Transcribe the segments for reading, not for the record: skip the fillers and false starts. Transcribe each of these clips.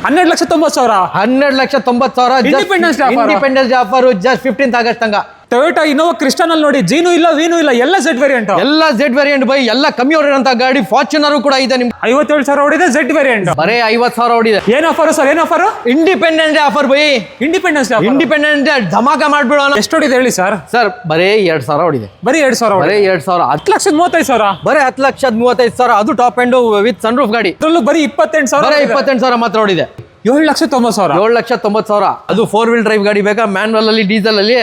12,90,000 12,90,000 independence offer just 15th August ತನಕ Toyota Innova ಕ್ರಿಸ್ಟಾನಲ್ಲಿ ನೋಡಿ ಜೀನು ಇಲ್ಲ ವೀನು ಇಲ್ಲ ಎಲ್ಲ ಝೆಡ್ ವೇರಿಯಂಟ್ ಬೈ ಎಲ್ಲ ಕಮ್ಮಿ ಹೊಡಿರೋಂತ ಗಾಡಿ ಫಾರ್ಚುನರ್ ಕೂಡ ಇದೆ ನಿಮ್ಗೆ 57,000 ಹೊಡಿದೆ ಝೆಡ್ ವೇರಿಯಂಟ್ ಬರೇ 50,000 ಹೊಡಿದೆ ಏನ್ ಆಫರ್ ಸರ್ ಏನ್ ಆಫರ್ ಇಂಡಿಪೆಂಡೆನ್ಸ್ ಡೇ ಆಫರ್ ಬೈ ಇಂಡಿಪೆಂಡೆನ್ಸ್ ಡೇ ಧಮಾಕ ಮಾಡ್ಬಿಡೋಣ ಎಷ್ಟು ಹೊಡಿದೆ ಹೇಳಿ ಸರ್ ಬರೇ 2,000 ಹೊಡಿದೆ ಬರೀ 2,000 ಬರೇ 2,000 10,35,000 ಬರೇ 10,35,000 ಅದು top end with sunroof ಗಾಡಿ ಅದ್ರಲ್ಲೂ ಬರೀ 28,000 ಬರೇ 28,000 ಮಾತ್ರ ಹೊಡಿದೆ 7,90,000 7,90,000 ಅದು 4-wheel ಡ್ರೈವ್ ಗಾಡಿ ಬೇಕಾ ಮ್ಯಾನ್ಯಲ್ ಅಲ್ಲಿ ಡೀಸೆಲ್ ಅಲ್ಲಿ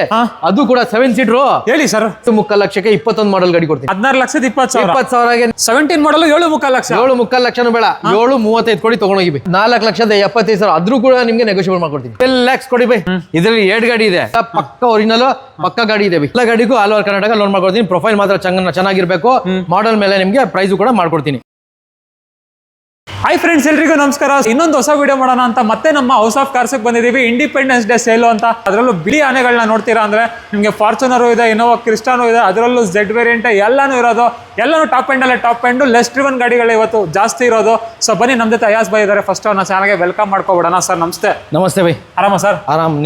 ಅದು ಕೂಡ 7 ಸೀಟರ್ ಹೇಳಿ ಸರ್ 3 ಲಕ್ಷಕ್ಕೆ 21 ಮಾಡಲ್ ಗಾಡಿ ಕೊಡ್ತೀನಿ 16,20,000 20,000 17 ಮಾಡಲ್ 7,3 ಲಕ್ಷ 7,3 ಲಕ್ಷನೂ ಬೇಡ 7,35 ಕೊಡಿ ತಗೊಂಡೋಗಿ 4,75,000 ಅದ್ರೂ ಕೂಡ ನಿಮ್ಗೆ ನೆಗೋಷಿಯಬಲ್ ಮಾಡ್ಕೊಡ್ತೀನಿ 10 lakhs ಕೊಡಿ ಬೈ ಇದರಲ್ಲಿ 2 ಗಾಡಿ ಇದೆ ಪಕ್ಕ ಒರಿಜಿನಲ್ ಪಕ್ಕ ಗಾಡಿ ಇದೆ ಎಲ್ಲ ಗಾಡಿಗೂ ಆಲ್ ಓವರ್ ಕರ್ನಾಟಕ ಲೋನ್ ಮಾಡ್ಕೊಡ್ತೀನಿ ಪ್ರೊಫೈಲ್ ಮಾತ್ರ ಚೆನ್ನಾಗಿರ್ಬೇಕು ಮಾಡಲ್ ಮೇಲೆ ನಿಮ್ಗೆ ಪ್ರೈಸ್ ಕೂಡ ಮಾಡ್ಕೊಡ್ತೀನಿ ಹಾಯ್ ಫ್ರೆಂಡ್ಸ್ ಎಲ್ರಿಗೂ ನಮಸ್ಕಾರ ಇನ್ನೊಂದು ಹೊಸ ವಿಡಿಯೋ ಮಾಡೋಣ ಅಂತ ಮತ್ತೆ ನಮ್ಮ ಹೌಸ್ ಆಫ್ ಕಾರ್ಸ್ ಬಂದಿದ್ದೀವಿ ಇಂಡಿಪೆಂಡೆನ್ಸ್ ಡೇ ಸೇಲು ಅಂತ ಅದರಲ್ಲೂ ಬಿಳಿ ಆನೆಗಳನ್ನ ನೋಡ್ತೀರಾ ಅಂದ್ರೆ ನಿಮಗೆ ಫಾರ್ಚುನರು ಇದೆ ಇನೋವಾ ಕ್ರಿಸ್ಟಾನು ಇದೆ ಅದರಲ್ಲೂ ಝೆಡ್ ವೇರಿಯಂಟ್ ಎಲ್ಲಾನು ಇರೋದು ಎಲ್ಲಾನು ಟಾಪ್ ಎಂಡ್ ಲೆಸ್ ಡ್ರಿವನ್ ಗಾಡಿಗಳು ಇವತ್ತು ಜಾಸ್ತಿ ಇರೋದು ಸೊ ಬನ್ನಿ ನಮ್ಮ ಜೊತೆ ಅಯಾಸ್ ಬೈ ಇದ್ದಾರೆ ಫಸ್ಟ್ ಅವ್ರನ್ನ ಚಾನಲ್ಗೆ ವೆಲ್ಕಮ್ ಮಾಡ್ಕೊಬಿಡೋಣ ಸರ್ ನಮಸ್ತೆ ಬೈ ಆರಾಮ ಸರ್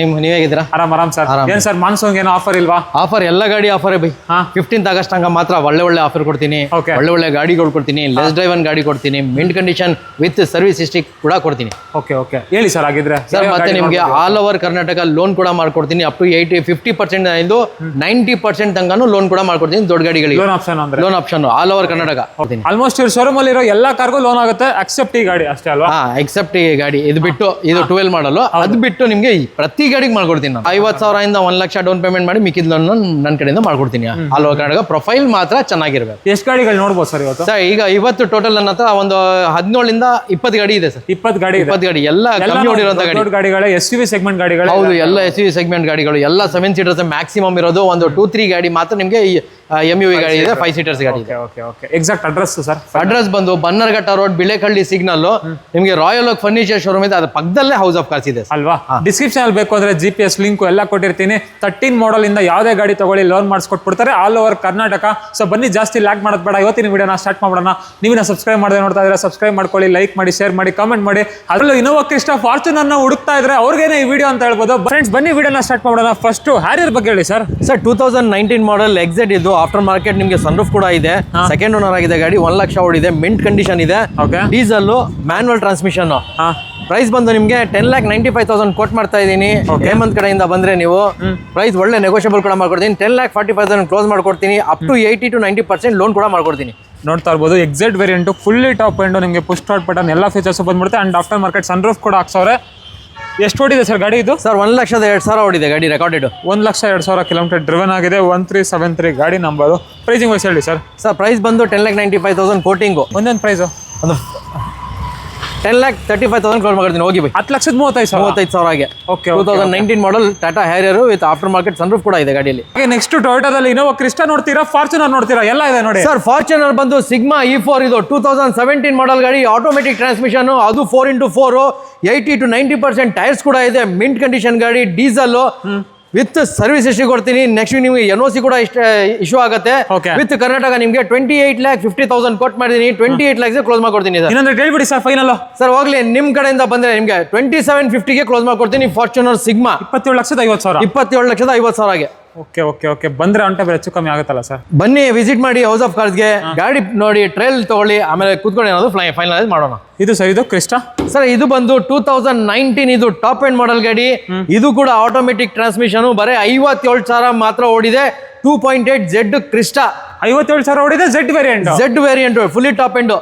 ನೀವ್ ಹೇಗಿದ್ದೀರಾ ಆರಾಮ್ ಸರ್ ಏನ್ ಸರ್ ಮಾನ್ಸೂನ್ ಏನೋ ಆಫರ್ ಇಲ್ವಾ ಆಫರ್ ಎಲ್ಲ ಗಾಡಿ ಆಫರ್ ಬೈ 15th ಆಗಸ್ಟ್ ಹಂಗ ಮಾತ್ರ ಒಳ್ಳೆ ಆಫರ್ ಕೊಡ್ತೀನಿ ಒಳ್ಳೆ ಗಾಡಿಗಳು ಕೊಡ್ತೀನಿ ಲೆಸ್ ಡ್ರೈವನ್ ಗಾಡಿ ಕೊಡ್ತೀನಿ mint condition with service history ಕೂಡ ಕೊಡ್ತೀನಿ ಓಕೆ ಹೇಳಿ ಸರ್ ಆಗಿದ್ರೆ ಸರ್ ಮತ್ತೆ ನಿಮಗೆ ಆಲ್ ಓವರ್ ಕರ್ನಾಟಕ ಲೋನ್ ಕೂಡ ಮಾಡ್ಕೊಡ್ತೀನಿ ಅಪ್ ಟು 50% ಇಂದು 90% ತನಕನೂ ಲೋನ್ ಕೂಡ ಮಾಡ್ಕೊಡ್ತೀನಿ ದೊಡ್ಡ ಗಾಡಿಗಳಿಗೆ loan option all over Karnataka ಕೊಡ್ತೀನಿ ಆಲ್ಮೋಸ್ಟ್ ಇವ್ರ ಶೋರೂಮ್ ಅಲ್ಲಿ ಇರೋ ಎಲ್ಲಾ ಕಾರ್ಗೂ ಲೋನ್ ಆಗುತ್ತೆ ಎಕ್ಸೆಪ್ಟ್ ಈ ಗಾಡಿ ಅಷ್ಟೇ ಅಲ್ವಾ ಎಕ್ಸೆಪ್ಟ್ ಈ ಗಾಡಿ ಇದು ಬಿಟ್ಟು ಇದು 12 ಮಾಡಲು ಅದು ಬಿಟ್ಟು ನಿಮಗೆ ಪ್ರತಿ ಗಾಡಿಗೆ ಮಾಡ್ಕೊಡ್ತೀನಿ ನಾನು 50,000 ಇಂದ 1 ಲಕ್ಷ ಡೌನ್ ಪೇಮೆಂಟ್ ಮಾಡಿ ಮಿಕ್ಕಿದ ಲೋನ್ ನನ್ನ ಕಡೆಯಿಂದ ಮಾಡ್ಕೊಡ್ತೀನಿ ಆಲ್ ಓವರ್ ಕರ್ನಾಟಕ ಪ್ರೊಫೈಲ್ ಮಾತ್ರ ಚೆನ್ನಾಗಿರ್ಬೇಕು ಎಷ್ಟು ಗಾಡಿಗಳು ನೋಡ್ಬೋದು ಸರ್ ಇವತ್ತು ಸರ್ ಈಗ ಇವತ್ತು ಟೋಟಲ್ ನನ್ನ ಹತ್ರ ಒಂದು 17 ಇಂದ 20 ಗಾಡಿ ಇದೆ ಸರ್ 20 ಗಾಡಿ ಎಲ್ಲ ಕಮ್ಮಿ ಹೊಡಿರುವಂತ ಗಾಡಿಗಳು SUV ಸೆಗ್ಮೆಂಟ್ ಗಾಡಿಗಳು ಹೌದು ಎಲ್ಲ SUV ಸೆಗ್ಮೆಂಟ್ ಗಾಡಿಗಳು ಎಲ್ಲ 7 ಸೀಟರ್ಸ್ ಮ್ಯಾಕ್ಸಿಮಮ್ ಇರೋದು ಒಂದು 2-3 ಗಾಡಿ ಮಾತ್ರ ನಿಮಗೆ MUV ಗಾಡಿ ಇದೆ 5 ಸೀಟರ್ಸ್ ಗಾಡಿ ಇದೆ okay exact address sir address ಬಂದು ಬನ್ನರ್ಘಟ್ಟ ರೋಡ್ ಬಿಳೆಕಳ್ಳಿ ಸಿಗ್ನಲ್ ನಿಮಗೆ ರಾಯಲ್ ಓಕ್ ಫರ್ನಿಚರ್ ಶೋರೂಮ್ ಇದೆ ಅದ್ರ ಪಕ್ಕದಲ್ಲೇ ಹೌಸ್ ಆಫ್ ಕಾರ್ಸ್ ಇದೆ ಅಲ್ವಾ ಡಿಸ್ಕ್ರಿಪ್ಷನ್ ಅಲ್ಲಿ ಬೇಕು ಅಂದ್ರೆ GPS ಲಿಂಕ್ ಎಲ್ಲ ಕೊಟ್ಟಿರ್ತೀನಿ 13 ಮಾಡಲ್ ಇಂದ ಯಾವುದೇ ಗಾಡಿ ತಗೊಳ್ಳಿ ಲೋನ್ ಮಾಡಿಸ್ಕೊಟ್ಬಿಡ್ತಾರೆ ಆಲ್ ಓವರ್ ಕರ್ನಾಟಕ ಸೊ ಬನ್ನಿ ಜಾಸ್ತಿ ಲ್ಯಾಕ್ ಮಾಡೋದು ಬೇಡ ಇವತ್ತಿನ ವಿಡಿಯೋನ ಸ್ಟಾರ್ಟ್ ಮಾಡೋಣ ನೀವಿನ ಸಬ್ಸ್ಕ್ರೈಬ್ ಮಾಡದೆ ನೋಡ್ತಾ ಇದ್ರೆ ಸಬ್ಸ್ಕ್ರೈಬ್ ಮಾಡ್ಕೊಳ್ಳಿ ಲೈಕ್ ಮಾಡಿ ಶೇರ್ ಮಾಡಿ ಕಾಮೆಂಟ್ ಮಾಡಿ ಅದರಲ್ಲೂ ಇನೋವಾ ಕ್ರಿಸ್ಟಾ ಫಾರ್ಚುನರ್ ನ ಹುಡುಕ್ತಾ ಇದ್ರೆ ಅವ್ರಿಗೇನೆ ಈ ವಿಡಿಯೋ ಅಂತ ಹೇಳ್ಬೋದು ಫ್ರೆಂಡ್ಸ್ ಬನ್ನಿ ವಿಡಿಯೋನ ಸ್ಟಾರ್ಟ್ ಮಾಡೋಣ ಫಸ್ಟ್ ಹ್ಯಾರಿಯರ್ ಬಗ್ಗೆ ಹೇಳಿ ಸರ್ 2019 ಮಾಡಲ್ ಎಕ್ಸೆಟ್ ಇದು ಆಫ್ಟರ್ ಮಾರ್ಕೆಟ್ ನಿಮಗೆ ಸನ್ರೂಫ್ ಕೂಡ ಇದೆ ಸೆಕೆಂಡ್ ಓನರ್ ಆಗಿದೆ ಗಾಡಿ 1 ಲಕ್ಷ ಓಡಿದೆ ಮಿಂಟ್ ಕಂಡೀಷನ್ ಇದೆ ಡೀಸೆಲ್ ಮ್ಯಾನ್ಯುವಲ್ ಟ್ರಾನ್ಸ್ಮಿಷನ್ ಪ್ರೈಸ್ ಬಂದು ನಿಮಗೆ 10,95,000 ಕೋಟ್ ಮಾಡ್ತಾ ಇದ್ದೀನಿ ಹೇಮಂತ್ ಕಡೆಯಿಂದ ಬಂದ್ರೆ ನೀವು ಪ್ರೈಸ್ ಒಳ್ಳೆ ನೆಗೋಷಿಯಬಲ್ ಕೂಡ ಮಾಡ್ಕೊಡ್ತೀನಿ 10,45,000 ಕ್ಲೋಸ್ ಮಾಡ್ಕೊಡ್ತೀನಿ ಅಪ್ ಟು 80 to 90% ಲೋನ್ ಕೂಡ ಮಾಡ್ಕೊಡ್ತೀನಿ ನೋಡ್ತಾ ಇರ್ಬೋದು ಎಕ್ಸೆಟ್ ವೇರಿಯಂಟ್ ಫುಲ್ಲಿ ಟಾಪ್ ಎಂಡ್ ನಿಮಗೆ ಪುಷ್ ಸ್ಟಾರ್ಟ್ ಬಟನ್ ಎಲ್ಲ ಫೀಚರ್ಸ್ ಬಂದ್ಬಿಡುತ್ತೆ ಅಂಡ್ ಆಫ್ಟರ್ ಮಾರ್ಕೆಟ್ ಸನ್ರೂಫ್ ಕೂಡ ಹಾಕ್ಸವ್ರೆ ಎಷ್ಟು ಓಡಿದೆ ಸರ್ ಗಾಡಿ ಇದು ಸರ್ 1,02,000 ಓಡಿದೆ ಗಾಡಿ ರೆಕಾರ್ಡೆಡ್ 1,02,000 ಕಿಲೋಮೀಟರ್ ಡ್ರಿವನ್ ಆಗಿದೆ 1373 ಗಾಡಿ ನಂಬರು ಪ್ರೈಸಿಂಗ್ ವೈಸ್ ಹೇಳಿ ಸರ್ ಪ್ರೈಸ್ ಬಂದು 10,95,000 ಕೋಟಿಂಗು ಒಂದೊಂದು ಪ್ರೈಸು ಒಂದು 10,35,000 ಕ್ಲೋಸ್ ಮಾಡ್ತೀನಿ ಹೋಗಿ by 10,35,000 okay 2019 model Tata Harrier with after market sunroof ಕೂಡ ಇದೆ ಗಾಡಿಯಲ್ಲಿ ನೆಕ್ಸ್ಟ್ ಟೊಯೋಟಾದಲ್ಲಿ ಇನೋವಾ ಕ್ರಿಸ್ಟಾ ನೋಡ್ತೀರಾ ಫಾರ್ಚುನರ್ ನೋಡ್ತೀರಾ ಎಲ್ಲ ಇದೆ ನೋಡಿ ಸರ್ ಫಾರ್ಚುನರ್ ಬಂದು ಸಿಗ್ಮಾ E4 ಇದು 2017 ಮಾಡಲ್ ಗಾಡಿ ಆಟೋಮೆಟಿಕ್ ಟ್ರಾನ್ಸ್ಮಿಷನ್ ಅದು 4x4 80 to 90% ಟೈರ್ಸ್ ಕೂಡ ಇದೆ ಮಿಂಟ್ ಕಂಡೀಷನ್ ಗಾಡಿ ಡೀಸೆಲ್ ವಿತ್ ಸರ್ವಿಸ್ ಹಿಸ್ಟ್ರಿ ಕೊಡ್ತೀನಿ ನೆಕ್ಸ್ಟ್ ನಿಮಗೆ NOC ಕೂಡ ಇಶ್ಯೂ ಆಗುತ್ತೆ ವಿತ್ ಕರ್ನಾಟಕ ನಿಮಗೆ 28,50,000 ಕೋಟ್ ಮಾಡಿದೀನಿ 28 lakhs ಕ್ಲೋಸ್ ಮಾಡ್ಕೊಡ್ತೀನಿ ಇನ್ನೊಂದು ಹೇಳ್ಬಿಡಿ ಸರ್ ಫೈನಲ್ ಸರ್ ಹೋಗ್ಲಿ ನಿಮ್ ಕಡೆಯಿಂದ ಬಂದ್ರೆ ನಿಮಗೆ 2750 ಕ್ಲೋಸ್ ಮಾಡ್ಕೊಡ್ತೀನಿ ಫಾರ್ಚುನರ್ ಸಿಗ್ಮಾ 27,50,000 27,50,000 ಓಕೆ ಬಂದ್ರೆ ಅಂಟ ಹೆಚ್ಚು ಕಮ್ಮಿ ಆಗುತ್ತಲ್ಲ ಸರ್ ಬನ್ನಿ ವಿಸಿಟ್ ಮಾಡಿ ಹೌಸ್ ಆಫ್ ಕಾರ್ಸ್ಗೆ ಗಾಡಿ ನೋಡಿ ಟ್ರೈಲ್ ತಗೊಳ್ಳಿ ಆಮೇಲೆ ಕೂತ್ಕೊಂಡು ಏನಾದ್ರು ಫೈನಲೈಸ್ ಮಾಡೋಣ ಇದು ಕ್ರಿಸ್ಟಾ ಸರ್ ಇದು ಬಂದು 2019 ಇದು ಟಾಪ್ ಎಂಡ್ ಮಾಡಲ್ ಗಾಡಿ ಇದು ಕೂಡ ಆಟೋಮೆಟಿಕ್ ಟ್ರಾನ್ಸ್ಮಿಷನ್ ಬರೀ 57,000 ಮಾತ್ರ ಓಡಿದೆ 2.8 Z ಕ್ರಿಸ್ಟಾ 57,000 ಓಡಿದೆ Z variant fully top end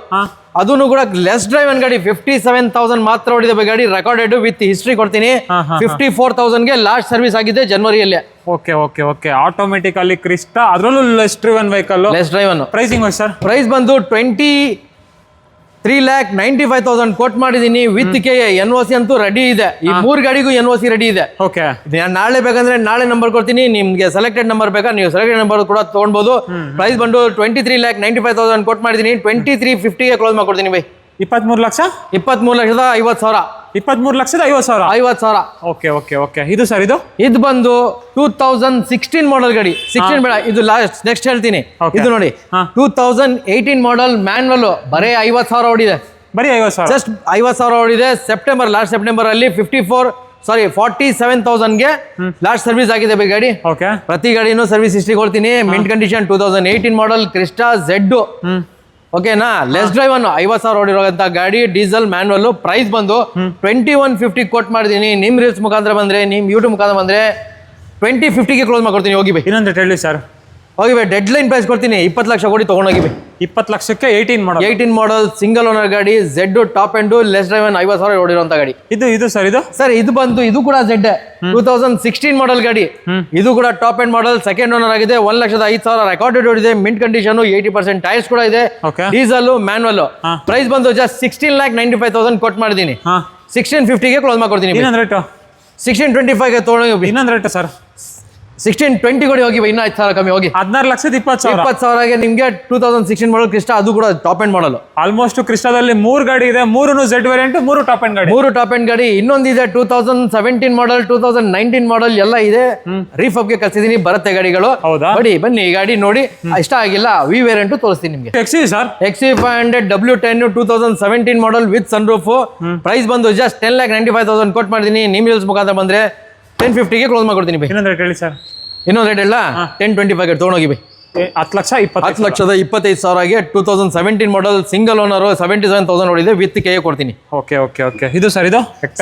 ಅದನ್ನು ಕೂಡ ಲೆಸ್ ಡ್ರೈವ್ ಗಾಡಿ 57,000 ಮಾತ್ರ ಓಡಿದೆ ಗಾಡಿ ರೆಕಾರ್ಡೆಡ್ ವಿತ್ ಹಿಸ್ಟ್ರಿ ಕೊಡ್ತೀನಿ 54,000 ಲಾಸ್ಟ್ ಸರ್ವಿಸ್ ಆಗಿದೆ ಜನವರಿಯಲ್ಲಿ ಓಕೆ ಆಟೋಮೆಟಿಕ್ ಅಲ್ಲಿ ಕ್ರಿಸ್ಟಾ ಅದರಲ್ಲೂ less driven vehicle pricing sir price ಬಂದು 23,95,000 ಕೋಟ್ ಮಾಡಿದೀನಿ ವಿತ್ ಕೆ NOC ಅಂತೂ ರೆಡಿ ಇದೆ ಈ 3 ಗಾಡಿಗೂ NOC ರೆಡಿ ಇದೆ ನಾಳೆ ಬೇಕಂದ್ರೆ ನಾಳೆ ನಂಬರ್ ಕೊಡ್ತೀನಿ ನಿಮ್ಗೆ ಸೆಲೆಕ್ಟೆಡ್ ನಂಬರ್ ಬೇಕಾ ನೀವು ಸೆಲೆಕ್ಟೆಡ್ ನಂಬರ್ ಕೂಡ ತಗೊಳ್ಬಹುದು ಪ್ರೈಸ್ ಬಂದು 23,95,000 ಕೋಟ್ ಮಾಡಿದೀನಿ 2350 ಕ್ಲೋಸ್ ಮಾಡ್ಕೊಡ್ತೀನಿ ಬೈ 23,50,000 ಓಕೆ ಇದು ಸರ್ ಇದು ಬಂದು 2016 ಮಾಡಲ್ ಗಾಡಿ 16 ಬೇಡ ಇದು ಲಾಸ್ಟ್ ನೆಕ್ಸ್ಟ್ ಹೇಳ್ತೀನಿ ಇದು ನೋಡಿ 2018 ಮಾಡಲ್ ಮ್ಯಾನ್ವಲ್ ಬರೇ 50,000 ಓಡಿದೆ ಬರೀ 50,000. ಜಸ್ಟ್ 50,000 ಓಡಿದೆ. ಲಾಸ್ಟ್ ಸೆಪ್ಟೆಂಬರ್ ಅಲ್ಲಿ 47,000ಗೆ ಲಾಸ್ಟ್ ಸರ್ವಿಸ್ ಆಗಿದೆ ಬೈ ಗಾಡಿ. ಓಕೆ. ಪ್ರತಿ ಗಾಡಿನೂ ಸರ್ವಿಸ್ ಹಿಸ್ಟ್ರಿ ಕೊಡ್ತೀನಿ. ಮಿಂಟ್ ಕಂಡೀಷನ್ 2018 ಮಾಡಲ್ ಕ್ರಿಸ್ಟಾ ಝೆಡ್. ಓಕೆನಾ, ಲೆಸ್ ಡ್ರೈವ್ ಅನ್ನು 50,000 ಓಡಿರೋಂಥ ಗಾಡಿ, ಡೀಸೆಲ್ ಮ್ಯಾನ್ಯಲ್. ಪ್ರೈಸ್ ಬಂದು 2150 ಕೊಟ್ ಮಾಡಿದೀನಿ. ನಿಮ್ ರೀಲ್ಸ್ ಮುಖಾಂತರ ಬಂದ್ರೆ, ನಿಮ್ ಯೂಟ್ಯೂಬ್ ಮುಖಾಂತರ ಬಂದ್ರೆ 2050ಗೆ ಕ್ಲೋಸ್ ಮಾಡ್ಕೊಡ್ತೀನಿ. ಹೋಗಿ ಬೈ. ಇನ್ನೊಂದು ರೇಟ್ ಹೇಳಿ ಸರ್. ಹೋಗಿ ಬೈ, ಡೆಡ್ ಲೈನ್ ಪ್ರೈಸ್ ಕೊಡ್ತೀನಿ. 20 ಲಕ್ಷ ಕೊಡಿ ತಗೊಂಡೋಗಿ ಬೈ. 20 ಲಕ್ಷಕ್ಕೆ 18 ಮಾಡಲ್ ಸಿಂಗಲ್ ಓನರ್ ಗಾಡಿ, Z top and less drive 50,000 ಓಡಿರೋಂಥ ಗಾಡಿ. ಇದು ಸರ್ ಇದು ಬಂದು ಇದು ಕೂಡ ಝೆಡ್ 2016 ಮಾಡಲ್ ಗಾಡಿ. ಇದು ಕೂಡ ಟಾಪ್ ಅಂಡ್ ಮಾಡಲ್, ಸೆಕೆಂಡ್ ಓನರ್ ಆಗಿದೆ. 1,05,000 ರೆಕಾರ್ಡೆಡ್ ಓಡಿದೆ. ಮಿಂಟ್ ಕಂಡೀಷನ್, 80% ಟೈರ್ಸ್ ಕೂಡ ಇದೆ. Diesel manual. ಪ್ರೈಸ್ ಬಂದು ಜಸ್ಟ್ 16,95,000 ಕೊಟ್ ಮಾಡಿದೀನಿ. 1650ಗೆ ಕ್ಲೋಸ್ ಮಾಡ್ಕೊಡ್ತೀನಿ. ಇನ್ನೊಂದು ರೇಟ್ 1625ಗೆ ತಗೊಂಡೋಗಿ. ಇನ್ನೊಂದು ರೇಟ್ ಸರ್ 1620 ಕೊಡಿ. ಹೋಗಿ ಇನ್ನ 5,000 ಕಮ್ಮಿ. ಹೋಗಿ 16,20,000. 20,000ಗೆ ನಿಮ್ಗೆ 2016 ಮಾಡಲ್ ಕ್ರಿಸ್ಟಾ, ಅದು ಕೂಡ ಟಾಪ್ ಅಂಡ್ ಮಾಡಲ್. ಆಲ್ಮೋಸ್ಟ್ ಕ್ರಿಸ್ಟಾದಲ್ಲಿ 3 ಗಾಡಿ ಇದೆ, 3 ಝೆಡ್ ವೇರಿಯಂಟ್, 3 ಟಾಪ್ ಅಂಡ್ ಗಾಡಿ. 3 ಟಾಪ್ ಅಂಡ್ ಗಾಡಿ. ಇನ್ನೊಂದಿದೆ 2017 ಮಾಡಲ್, 2019 ಮಾಡಲ್ ಎಲ್ಲ ಇದೆ. ರೀಫಬ್ಗೆ ಕಳ್ಸಿದೀನಿ, ಬರುತ್ತೆ ಗಾಡಿಗಳು. ಹೌದಾ? ಬನ್ನಿ ಈ ಗಾಡಿ ನೋಡಿ. ಇಷ್ಟ ಆಗಿಲ್ಲ ವಿ ವೇರಿಯಂಟ್ ತೋರಿಸ್ತೀನಿ ನಿಮ್ಗೆ. Sir XC500 W10 2017 model with sunroof. Price ಬಂದು ಜಸ್ಟ್ 10,95,000 ಕೊಟ್ ಮಾಡಿದೀನಿ. ನಿಮ್ ರೀಲ್ಸ್ ಮುಖಾಂತರ ಬಂದ್ರೆ 1050ಗೆ ಕ್ಲೋಸ್ ಮಾಡ್ಕೊಡ್ತೀನಿ. ಇನ್ನೊಂದು ರೇಟ್ ಹೇಳಿ ಸರ್. ಇನ್ನೊಂದು ರೇಟ್ ಇಲ್ಲ, 1025 ತಗೊಂಡೋಗಿ ಬೈ. 10,20,000 2017 ಮಾಡಲ್ ಸಿಂಗಲ್ ಓನರ್, 77,000 ಓಡಿದೆ. ವಿತ್ ಕೆ ಕೊಡ್ತೀನಿ. ಓಕೆ. ಇದು ಸರ್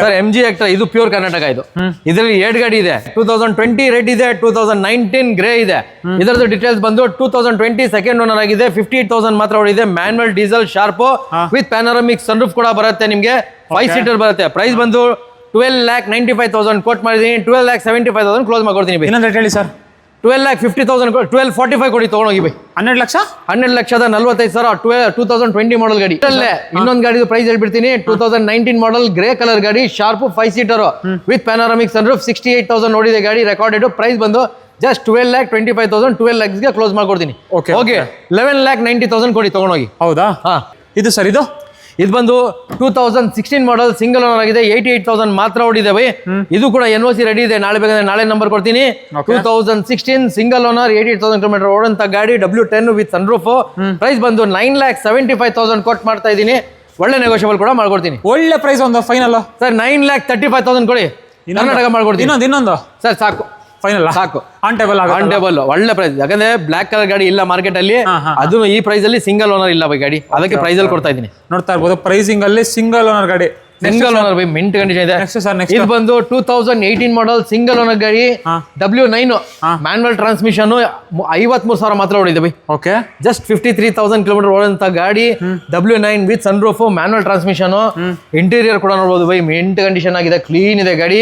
ಸರ್ MG Hector. ಇದು ಪ್ಯೂರ್ ಕರ್ನಾಟಕ. ಇದು ಇದರಲ್ಲಿ 2 ಗಾಡಿ ಇದೆ. 2020 ರೆಡ್ ಇದೆ, 2019 ಗ್ರೇ ಇದೆ. ಇದರದ್ದು ಡೀಟೇಲ್ಸ್ ಬಂದು 2020 ಸೆಕೆಂಡ್ ಓನರ್ ಆಗಿದೆ. 58,000 ಮಾತ್ರ ಓಡಿದೆ. Manual, diesel, sharp with panoramic sunroof ಕೂಡ ಬರುತ್ತೆ ನಿಮ್ಗೆ. 5 ಸೀಟರ್ ಬರುತ್ತೆ. ಪ್ರೈಸ್ ಬಂದು 12,95,000 ಕೊಟ್ ಮಾಡಿದೀನಿ. 12,75,000 ಕ್ಲೋಸ್ ಮಾಡ್ಕೊಡ್ತೀನಿ. ಇನ್ನೊಂದು ರೇಟ್ ಹೇಳಿ ಸರ್. 12,50,000 12,45 ಕೊಡಿ ತಗೊಂಡೋಗಿ ಬೈ. 12,45,000 2020 ಮಾಡಲ್ ಗಾಡಿ. ಇನ್ನೊಂದು ಗಾಡಿ ಪ್ರೈಸ್ ಹೇಳ್ಬಿಡ್ತೀನಿ. 2019 ಮಾಡಲ್ ಗ್ರೇ ಕಲರ್ ಗಾಡಿ, sharp 5 seater with panoramic sunroof. 68,000 ನೋಡಿದೆ ಗಾಡಿ, ರೆಕಾರ್ಡೆಡ್. ಪ್ರೈಸ್ ಬಂದು ಜಸ್ಟ್ 12,25,000 12 lakhsಗೆ ಕ್ಲೋಸ್ ಮಾಡ್ಕೊಡ್ತೀನಿ. ಓಕೆ. 11,90,000 ಕೊಡಿ ತಗೊಂಡೋಗಿ. ಹೌದಾ? ಇದು ಸರ್ ಇದು ಬಂದು 2016 ಮಾಡಲ್ ಸಿಂಗಲ್ ಓನರ್ ಆಗಿದೆ. 88,000 ಮಾತ್ರ ಓಡಿದೆ ಬೈ. ಇದು ಕೂಡ NOC ರೆಡಿ ಇದೆ. ನಾಳೆ ಬೇಕಾದ್ರೆ ನಾಳೆ ನಂಬರ್ ಕೊಡ್ತೀನಿ. 2016 ಸಿಂಗಲ್ ಓನರ್, 88,000 ಕಿಲೋಮೀಟರ್ ಓಡಂತ ಗಾಡಿ, W10 ವಿತ್ ಸನ್ರೂಫ್. ಪ್ರೈಸ್ ಬಂದು 9,75,000 ಕೊಟ್ ಮಾಡ್ತಾ ಇದ್ದೀನಿ. ಒಳ್ಳೆ ನೆಗೋಷಿಯಬಲ್ ಕೂಡ ಮಾಡ್ಕೊಡ್ತೀನಿ. ಒಳ್ಳೆ ಪ್ರೈಸ್ ಒಂದು ಫೈನಲ್ ಸರ್ 9,35,000 ಕೊಡಿ. ಕರ್ನಾಟಕ ಮಾಡ್ಕೊಡ್ತೀನಿ. ಇನ್ನೊಂದು ಸರ್ ಸಾಕು, ಫೈನಲ್ ಸಾಕು. ಆನ್ ಟೇಬಲ್ ಒಳ್ಳೆ ಪ್ರೈಸ್. ಯಾಕಂದ್ರೆ ಬ್ಲಾಕ್ ಕಲರ್ ಗಾಡಿ ಇಲ್ಲ ಮಾರ್ಕೆಟ್ ಅಲ್ಲಿ. ಅದು ಈ ಪ್ರೈಸ್ ಅಲ್ಲಿ ಸಿಂಗಲ್ ಓನರ್ ಇಲ್ಲ ಬೈ ಗಾಡಿ. ಅದಕ್ಕೆ ಪ್ರೈಸ್ ಅಲ್ಲಿ ಕೊಡ್ತಾ ಇದ್ದೀನಿ. ನೋಡ್ತಾ ಇರ್ಬೋದು, ಪ್ರೈಸಿಂಗ್ ಅಲ್ಲಿ ಸಿಂಗಲ್ ಓನರ್ ಗಾಡಿ. Single owner by, mint condition ಇದೆ. ಇದು ಬಂದು 2018 ಮಾಡಲ್ ಸಿಂಗಲ್ ಓನರ್ ಗಾಡಿ, W9 ಮ್ಯಾನ್ಯಲ್ ಟ್ರಾನ್ಸ್ಮಿಷನ್. 53,000 ಮಾತ್ರ ಓಡಿದೆ ಬೈ. ಓಕೆ. ಜಸ್ಟ್ 53,000 ಕಿಲೋಮೀಟರ್ ಓಡಂತ ಗಾಡಿ, W9 with sunroof, manual transmission. Interior ಕೂಡ ನೋಡಬಹುದು ಬೈ, ಮಿಂಟ್ ಕಂಡೀಷನ್ ಆಗಿದೆ, ಕ್ಲೀನ್ ಇದೆ ಗಾಡಿ.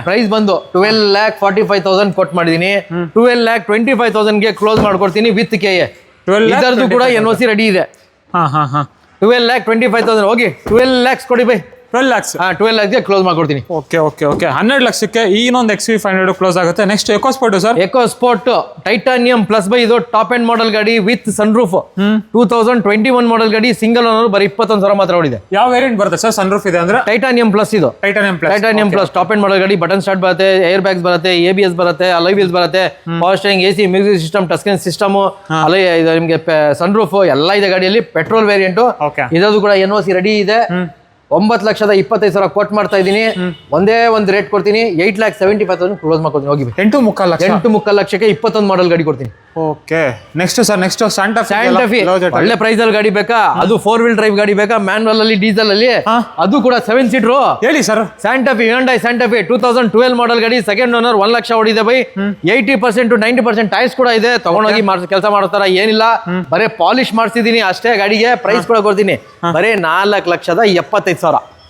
ಪ್ರೈಸ್ ಬಂದು 12,45,000 ಕೊಟ್ ಮಾಡಿದೀನಿ. 12,25,000ಗೆ ಕ್ಲೋಸ್ ಮಾಡ್ಕೊಡ್ತೀನಿ ವಿತ್ ಕೆ. ಇದರದ್ದು ಕೂಡ NOC ರೆಡಿ ಇದೆ. 12,25,000 ಹೋಗಿ 12 lakhs ಕೊಡಿ ಬೈ. 12 lakhs. 12 lakhsಗೆ ಕ್ಲೋಸ್ ಮಾಡ್ಕೊಡ್ತೀನಿ. ಓಕೆ. 12 ಲಕ್ಷಕ್ಕೆ ಇನ್ನೊಂದು XV500 ಕ್ಲೋಸ್ ಆಗುತ್ತೆ. Next EcoSport sir. EcoSport titanium plus ಬೈ. ಇದು ಟಾಪ್ ಅಂಡ್ ಮಾಡಲ್ ಗಾಡಿ ವಿತ್ ಸನ್ ರೂಫ್. 2021 ಮಾಡಲ್ ಗಾಡಿ, ಸಿಂಗಲ್ ಓನರ್, ಬರೀ 21,000 ಮಾತ್ರ ಓಡಿದೆ. ಯಾವ ವೇರಿಯಂಟ್ ಬರುತ್ತೆ ಸರ್? ಸನ್ ರೂಫ್ ಇದೆ ಅಂದ್ರೆ ಟೈಟಾನಿಯಂ ಪ್ಲಸ್. ಇದು titanium plus top end model ಗಾಡಿ. ಬಟನ್ ಸ್ಟಾರ್ಟ್ ಬರುತ್ತೆ, ಏರ್ ಬ್ಯಾಗ್ಸ್ ಬರುತ್ತೆ, ABS ಬರುತ್ತೆ, ಅಲೈ ವೀಲ್ಸ್ ಬರುತ್ತೆ, power steering, AC, music system, touch screen system, alloy ನಿಮಗೆ ಸನ್ ರೂಫ್ ಎಲ್ಲ ಇದೆ ಗಾಡಿಯಲ್ಲಿ. Petrol variant. ಇದರದ್ದು ಕೂಡ NOC ರೆಡಿ ಇದೆ. 9,25,000 ಕೊಟ್ ಮಾಡ್ತಾ ಇದ್ದೀನಿ. ಒಂದೇ ಒಂದು ರೇಟ್ ಕೊಡ್ತೀನಿ. 8,75,000 ಕ್ಲೋಸ್ ಮಾಡ್ಕೊಡ್ತೀನಿ. ಹೋಗಿ 8.25 ಲಕ್ಷಕ್ಕೆ 21 ಮಾಡಲ್ ಗಾಡಿ ಕೊಡ್ತೀನಿ. ಓಕೆ. ನೆಕ್ಸ್ಟ್ ಸ್ಯಾಂಟಾ ಫೆ. ಒಳ್ಳೆ ಪ್ರೈಸ್ ಅಲ್ಲಿ ಗಾಡಿ ಬೇಕಾ? ಅದು 4 wheel ಡ್ರೈವ್ ಗಾಡಿ ಬೇಕಾ? ಮ್ಯಾನ್ಯಲ್ ಅಲ್ಲಿ, ಡೀಸೆಲ್ ಅಲ್ಲಿ, ಅದು ಕೂಡ 7 ಸೀಟರ್. ಹೇಳಿ ಸರ್. ಸ್ಯಾಂಟಾ ಫೆ, ಹ್ಯುಂಡೈ ಸ್ಯಾಂಟಾ ಫೆ 2012 ಮಾಡಲ್ ಗಾಡಿ, ಸೆಕೆಂಡ್ ಓನರ್, 1 ಲಕ್ಷ ಓಡಿದೆ ಬೈ. 80% to 90% ಟೈರ್ಸ್ ಕೂಡ ಇದೆ. ತಗೊಂಡೋಗಿ ಕೆಲಸ ಮಾಡ್ತಾರ ಏನಿಲ್ಲ, ಬರೇ ಪಾಲಿಶ್ ಮಾಡಿಸಿದೀನಿ ಅಷ್ಟೇ ಗಾಡಿಗೆ. ಪ್ರೈಸ್ ಕೂಡ ಕೊಡ್ತೀನಿ ಬರೇ 4,75,000.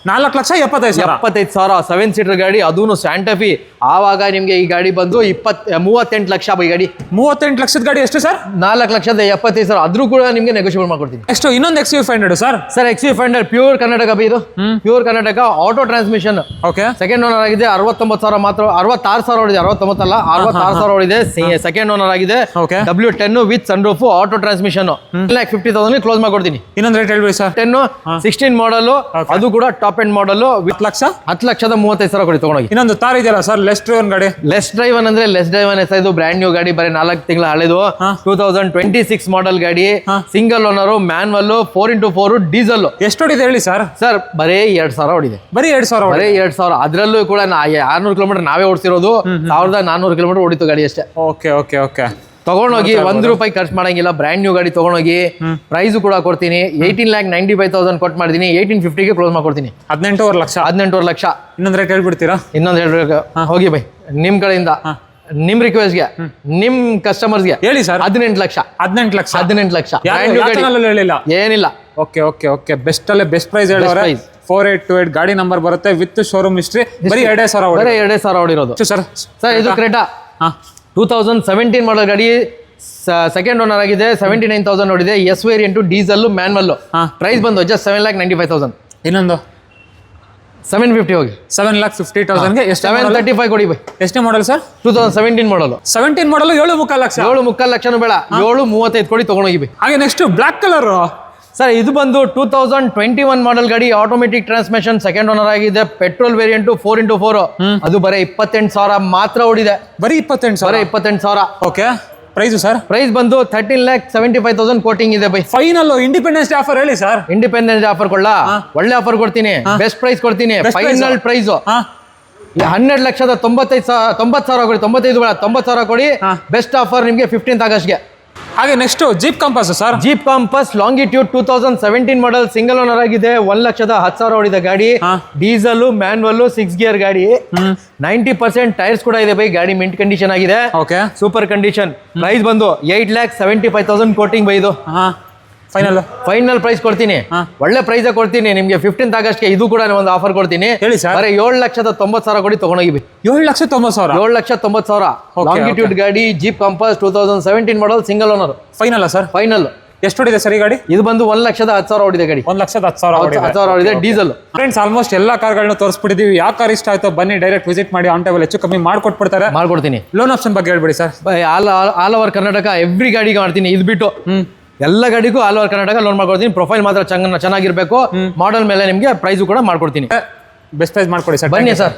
4,75,000 7 ಸೀಟರ್ ಗಾಡಿ, ಅದೂ ಸ್ಯಾಂಟಾ ಫೆ. ಆವಾಗ ನಿಮ್ಗೆ ಈ ಗಾಡಿ ಬಂದು 38 ಲಕ್ಷ ಬೈ ಗಾಡಿ. 38 ಲಕ್ಷದ ಗಾಡಿ ಎಷ್ಟು ಸರ್? 4,75,000. ಅದ್ರೂ ಕೂಡ ನಿಮ್ಗೆ ನೆಗೋಷಿಯಬಲ್ ಮಾಡ್ಕೊಡ್ತೀನಿ. ನೆಕ್ಸ್ಟ್ ಇನ್ನೊಂದು XV500 sir. XV500 pure Karnataka ಬೈ. ಇದು pure Karnataka auto transmission. Okay. Second owner ಆಗಿದೆ. 69,000 ಮಾತ್ರ, 66,000 ಓಡಿದೆ. 69 ಅಲ್ಲ, 66,000 ಓಡಿದೆ. ಸೆಕೆಂಡ್ ಓನರ್ ಆಗಿದೆ. W10 with sunroof, auto transmission. 50,000 close ಮಾಡ್ಕೊಡ್ತೀನಿ. ಇನ್ನೊಂದು ರೇಟ್ ಹೇಳ್ಬಿಡಿ ಸರ್. 16 ಮಾಡಲ್, ಅದು ಕೂಡ ಟಾಪ್ ಎಂಡ್ ಮಾಡಲ್. 10,35,000 ಕೊಡಿ ತಗೊಂಡೋಗಿ. ಇನ್ನೊಂದು ತಾರ್ ಇದೆಯಲ್ಲ ಸರ್, ಲೆಸ್ ಡ್ರೈವನ್ ಗಾಡಿ ಲೆಸ್ ಡ್ರೈವನ್ ಅಂದ್ರೆ ಲೆಸ್ ಡ್ರೈವನ್ ಎಸ್ ಇದು ಬ್ರ್ಯಾಂಡ್ ನ್ಯೂ ಗಾಡಿ, ಬರೀ 4 ತಿಂಗಳ ಹಳೆದು. 2026 ಮಾಡೆಲ್ ಗಾಡಿ, single owner, manual, 4x4 diesel. ಎಷ್ಟು ಹೊಡಿದೆ ಹೇಳಿ ಸರ್? ಸರ್ ಬರೀ 2,000 ಹೊಡಿದೆ. ಬರೀ 2,000? ಬರೀ 2,000. ಅದ್ರಲ್ಲೂ ಕೂಡ 600 ಕಿಲೋಮೀಟರ್ ನಾವೇ ಓಡಿಸಿರೋದು. 1400 ಕಿಲೋಮೀಟರ್ ಹೊಡಿತು ಗಾಡಿ ಅಷ್ಟೇ. Okay okay okay. ತಗೊಂಡೋಗಿ ₹1 ಖರ್ಚು ಮಾಡಂಗಿಲ್ಲ, ಬ್ರ್ಯಾಂಡ್ ನ್ಯೂ ಗಾಡಿ ತಗೊಂಡೋಗಿ. ಪ್ರೈಸ್ ಕೂಡ ಕೊಡ್ತೀನಿ, 18,95,000 ಕೊಟ್ಟು ಮಾಡಿದೀನಿ, 1850ಗೆ ಕ್ಲೋಸ್ ಮಾಡ್ಕೊಡ್ತೀನಿ. 18,500,000. 18,500,000 ಲಕ್ಷ. ಇನ್ನೊಂದು ರೇಟ್ ಹೇಳ್ಬಿಡ್ತೀರಾ? ಇನ್ನೊಂದು ಹೇಳ್ಬೇಕು. ಹೋಗಿ ಬೈ, ನಿಮ್ ಕಡೆಯಿಂದ ನಿಮ್ ರಿಕ್ವೆಸ್ಟ್ಗೆ ನಿಮ್ ಕಸ್ಟಮರ್ಸ್ಗೆ ಹೇಳಿ ಸರ್. 18 ಲಕ್ಷ. 18 ಲಕ್ಷ? 18 ಲಕ್ಷ. ಹೇಳಿಲ್ಲ. ಏನಿಲ್ಲ. Okay okay okay. ಬೆಸ್ಟ್ ಅಲ್ಲೇ ಬೆಸ್ಟ್ ಪ್ರೈಸ್ ಹೇಳಿದ್ರೆ 4828 ಗಾಡಿ ನಂಬರ್ ಬರುತ್ತೆ ವಿತ್ ಶೋರೂಮ್ ಹಿಸ್ಟ್ರಿ. ಬರೀ 2,000. ಬರೀ 2,000 ಹೊಡಿರೋದು ಸರ್. ಸರ್ ಇದು ಕ್ರೇಟಾ 2017 ಮಾಡಲ್ ಗಾಡಿ, ಸೆಕೆಂಡ್ ಓನರ್ ಆಗಿದೆ. 79,000 ನೋಡಿದೆ. S variant, diesel, manual. Price ಬಂದು ಜಸ್ಟ್ 7,95,000. ಇನ್ನೊಂದು 750 ಹೋಗಿ 7,50,000ಗೆ ಎಷ್ಟು? 735 ಕೊಡಿ ಬೈ. ಎಷ್ಟನೇ ಮಾಡಲ್ ಸರ್? 2017 ಮಾಡಲು. 17 ಮಾಡಲು 7,3,00,000 ಲಕ್ಷ. 7,3,00,000 ಲಕ್ಷನೂ ಬೇಡ, 735 ಕೊಡಿ ತಗೊಂಡೋಗಿ ಬೈ. ಹಾಗೆ ನೆಕ್ಸ್ಟ್ ಬ್ಲಾಕ್ ಕಲರ್ ಸರ್ ಇದು ಬಂದು 2021 ಮಾಡೆಲ್ ಗಾಡಿ, ಆಟೋಮೆಟಿಕ್ ಟ್ರಾನ್ಸ್ಮಿಷನ್, ಸೆಕೆಂಡ್ ಓನರ್ ಆಗಿದೆ. Petrol variant, 4x4. ಅದು ಬರೀ 28,000 ಮಾತ್ರ ಓಡಿದೆ. ಬರೀ 28,000? ಬರೀ 28,000. ಓಕೆ. Price sir? ಪ್ರೈಸ್ ಬಂದು 13,75,000 ಕೋಟಿಂಗ್ ಇದೆ ಬೈ. ಫೈನಲ್ ಇಂಡಿಪೆಂಡೆನ್ಸ್ ಡೇ ಆಫರ್ ಹೇಳಿ ಸರ್. ಇಂಡಿಪೆಂಡೆನ್ಸ್ ಆಫರ್ ಕೊಡ್ಲಾ? ಒಳ್ಳೆ ಆಫರ್ ಕೊಡ್ತೀನಿ, ಬೆಸ್ಟ್ ಪ್ರೈಸ್ ಕೊಡ್ತೀನಿ. ಫೈನಲ್ ಪ್ರೈಸ್ 12,95,000 ಕೊಡಿ. 95 ಬೇಡ, 90,000 ಕೊಡಿ. ಬೆಸ್ಟ್ ಆಫರ್ ನಿಮಗೆ 15th ಆಗಸ್ಟ್ಗೆ. ಹಾಗೆ next jeep compass sir. Jeep campus longitude 2017 model, single owner ಆಗಿದೆ. 1,10,000 ಹೊಡಿದ ಗಾಡಿ, ಡೀಸೆಲ್, ಮ್ಯಾನ್ವಲ್, 6 ಗೇರ್ ಗಾಡಿ. 90% ಟೈರ್ಸ್ ಕೂಡ ಇದೆ ಬೈ. ಗಾಡಿ ಮಿಂಟ್ ಕಂಡೀಷನ್ ಆಗಿದೆ, ಓಕೆ, ಸೂಪರ್ ಕಂಡೀಷನ್. ಪ್ರೈಸ್ ಬಂದು 8,75,000 ಕೋಟಿಂಗ್ ಬೈ. ಇದು ಫೈನಲ್ ಪ್ರೈಸ್ ಕೊಡ್ತೀನಿ, ಒಳ್ಳೆ ಪ್ರೈಸ್ ಕೊಡ್ತೀನಿ ನಿಮ್ಗೆ 15th ಆಗಸ್ಟ್ಗೆ. ಇದು ಕೂಡ ಒಂದು ಆಫರ್ ಕೊಡ್ತೀನಿ. ಹೇಳಿ ಸರ್. ಬರೀ 7,90,000 ಕೊಡಿ ತಗೊಂಡೋಗಿ. 7,90,000? 7,90,000 ಲಾಂಗಿಟ್ಯೂಡ್ ಗಾಡಿ, Jeep Compass 2017 model, single owner. Final sir? Final. ಎಷ್ಟು ಹೊಡಿದೆ ಸರ್ ಈ ಗಾಡಿ? ಇದು ಬಂದು 1,10,000 ಹೊಡಿದೆ ಗಾಡಿ. 1,10,000 ಹೊಡಿದೆ, ಡೀಸೆಲ್. ಫ್ರೆಂಡ್ಸ್ ಆಲ್ಮೋಸ್ಟ್ ಎಲ್ಲಾ ಕಾರ್ಗಳನ್ನ ತೋರಿಸ್ಬಿಟ್ಟಿದೀವಿ. ಯಾವ ಕಾರ್ ಇಷ್ಟ ಆಯ್ತು ಬನ್ನಿ ಡೈರೆಕ್ಟ್ ವಿಸಿಟ್ ಮಾಡಿ, ಆನ್ ಟೇಬಲ್ ಹೆಚ್ಚು ಕಮ್ಮಿ ಮಾಡ್ಕೊಟ್ಬಿಡ್ತಾರೆ. ಮಾಡ್ಕೊಡ್ತೀನಿ. ಲೋನ್ ಆಪ್ಷನ್ ಬಗ್ಗೆ ಹೇಳ್ಬಿಡಿ sir. All over Karnataka every ಗಾಡಿಗೆ ಮಾಡ್ತೀನಿ. ಇದು ಬಿಟ್ಟು ಎಲ್ಲ ಗಾಡಿಗೂ ಆಲ್ ಓವರ್ ಕರ್ನಾಟಕ ಲೋನ್ ಮಾಡ್ಕೊಡ್ತೀನಿ. ಪ್ರೊಫೈಲ್ ಮಾತ್ರ ಚೆನ್ನಾಗಿರ್ಬೇಕು. ಮಾಡೆಲ್ ಮೇಲೆ ನಿಮಗೆ ಪ್ರೈಸ್ ಕೂಡ ಮಾಡ್ಕೊಡ್ತೀನಿ. ಬೆಸ್ಟ್ ಪ್ರೈಸ್ ಮಾಡ್ಕೊಡಿ ಸರ್. ಬನ್ನಿ ಸರ್.